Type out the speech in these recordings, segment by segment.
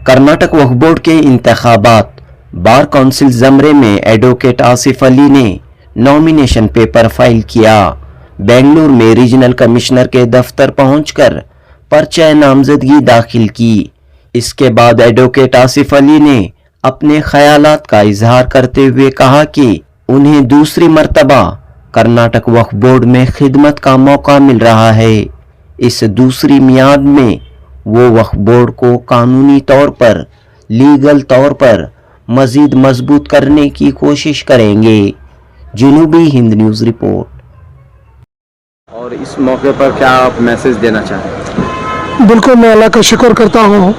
कर्नाटक वक्फ board के इंतखाबात bar council ज़मरे में एडवोकेट आसिफ अली ने नॉमिनेशन पेपर फाइल किया। बेंगलुरु में रीजनल कमिश्नर के दफ्तर पहुंचकर पर्चा नामजदगी दाखिल की। इसके बाद एडवोकेट आसिफ अली ने अपने ख्यालात का इजहार करते हुए कहा कि उन्हें दूसरी मर्तबा कर्नाटक वक्फ बोर्ड में खिदमत का मौका मिल रहा है। इस दूसरी मियाद में वो वक्फ बोर्ड को कानूनी तौर पर, लीगल तौर पर मजीद मजबूत करने की कोशिश करेंगे। जनूबी हिंद न्यूज़ रिपोर्ट। और इस मौके पर क्या आप मैसेज देना चाहें? बिल्कुल, मैं अल्लाह का शुक्र करता हूँ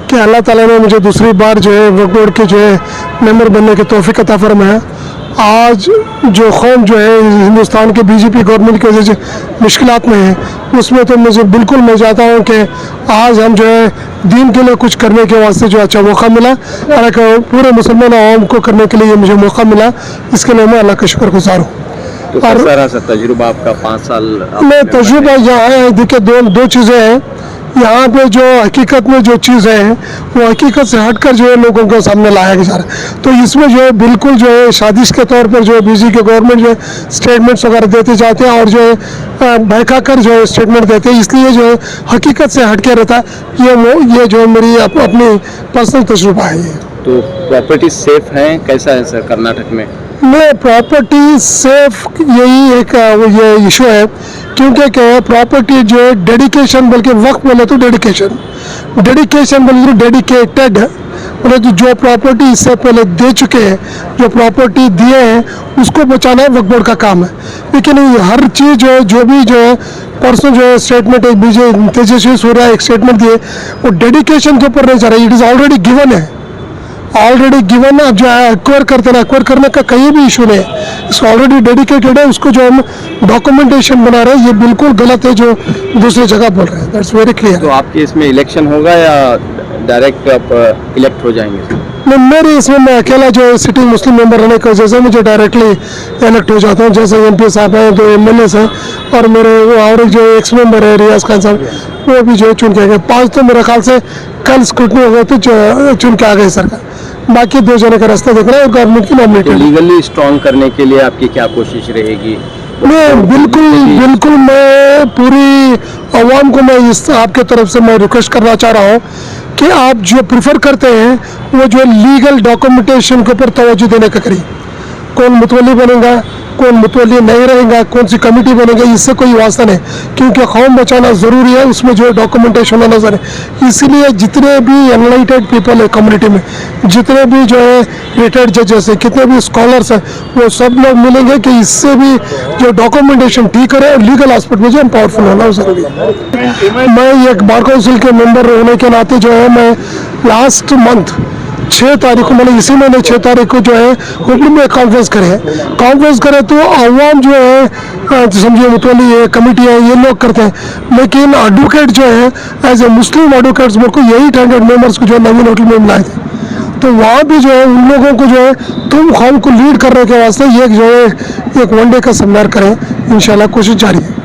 कि अल्लाह ताला ने मुझे दूसरी बार जो है वक्फ बोर्ड के जो है मेंबर बनने की तौफीक अता फरमाया। आज जो कौम जो है हिंदुस्तान के बीजेपी गवर्नमेंट की वजह से मुश्किलात में है, उसमें तो मुझे बिल्कुल मैं चाहता हूँ कि आज हम जो है दीन के लिए कुछ करने के वास्ते जो अच्छा मौका मिला और पूरे मुसलमान आवाम को करने के लिए मुझे मौका मिला, इसके लिए मैं अल्लाह का शुक्रगुजार हूँ। तो कैसा रहा सर तजुर्बा आपका 5 साल? मैं तजुर्बा यहाँ है, देखिए दो चीज़ें हैं यहाँ पे। जो हकीकत में जो चीज़ है वो हकीकत से हटकर जो है लोगों के सामने लाया जा रहा है। तो इसमें जो है बिल्कुल जो है साजिश के तौर पर जो है बीजेपी के गवर्नमेंट जो है स्टेटमेंट्स वगैरह देते जाते हैं और जो है बहका कर जो है स्टेटमेंट देते हैं, इसलिए जो है हकीकत से हटके रहता है। ये जो है मेरी अपनी पर्सनल तजुर्बा है। ये तो प्रॉपर्टी सेफ हैं? कैसा है सर कर्नाटक में? मैं प्रॉपर्टी सेफ यही एक ये इशू है, क्योंकि क्या है प्रॉपर्टी जो है डेडिकेशन, बल्कि वक्त बोले तो डेडिकेशन बोले तो डेडिकेटेड बोले तो जो प्रॉपर्टी इससे पहले दे चुके हैं, जो प्रॉपर्टी दिए हैं उसको बचाना वक्फ बोर्ड का काम है। लेकिन हर चीज़ जो है जो है परसों जो है स्टेटमेंट एक बीजेपी तेजस्वी सूर्या एक स्टेटमेंट दिए, वो डेडिकेशन के ऊपर नहीं जा रहा है। इट इज़ ऑलरेडी गिवन है, ऑलरेडी गिवन। अब जो है एक्वायर करने का कहीं भी इशू नहीं है, इसको ऑलरेडी डेडिकेटेड है। उसको जो हम डॉक्यूमेंटेशन बना रहे हैं ये बिल्कुल गलत है जो दूसरी जगह बोल रहे हैं। That's very clear. तो आपके इसमें इलेक्शन होगा या डायरेक्ट आप इलेक्ट हो जाएंगे? नहीं, मेरे इसमें मैं अकेला जो है सिटिंग मुस्लिम मेंबर रहने की वजह से मुझे डायरेक्टली इलेक्ट हो जाता हूँ। जैसे MP साहब हैं, 2 MLAs हैं और मेरे वो और जो एक्स मेंबर है रियाज खान साहब, वो भी जो है चुन के गए। 5 तो मेरे ख्याल से कल स्क्रूटनी हो गए तो चुन के आ गए सरकार। बाकी 2 जने का रास्ता देख रहा है गवर्नमेंट की नॉमिनेटेड। लीगली स्ट्रॉन्ग करने के लिए आपकी क्या कोशिश रहेगी? मैं बिल्कुल मैं पूरी आवाम को मैं इस आपके तरफ से मैं रिक्वेस्ट करना चाह रहा हूँ कि आप जो प्रिफर करते हैं वो जो लीगल डॉक्यूमेंटेशन के ऊपर तवज्जो देने का करिए। कौन मुतवल्ली बनेगा, कौन मुतवल्ली नहीं रहेगा, कौन सी कमेटी बनेगी, इससे कोई वास्ता नहीं, क्योंकि कौम बचाना ज़रूरी है। उसमें जो है डॉक्यूमेंटेशन होना ज़रूरी है। इसीलिए जितने भी एनलाइटेड पीपल है कम्युनिटी में, जितने भी जो है रिटायर्ड जजेस है, कितने भी स्कॉलर्स हैं, वो सब लोग मिलेंगे कि इससे भी जो डॉक्यूमेंटेशन ठीक करे और लीगल एस्पेक्ट में जो है पावरफुल होना ज़रूरी है। मैं एक बार काउंसिल के मेंबर होने के नाते जो है मैं लास्ट मंथ 6 तारीख को, मैंने इसी महीने 6 तारीख को जो है हुबली में कॉन्फ्रेंस करे तो आवाम जो है समझिए मुतवली है, कमेटी है, ये लोग करते हैं। लेकिन एडवोकेट जो है एज ए मुस्लिम एडवोकेट्स मेरे को यही 800 मेंबर्स को जो है नवीन होटल में मिलाए थे। तो वहाँ भी जो है उन लोगों को जो है तुम कौम को लीड करने के वास्ते ये जो है एक 1 डे का सेमिनार करें, इंशाल्लाह कोशिश जारी है।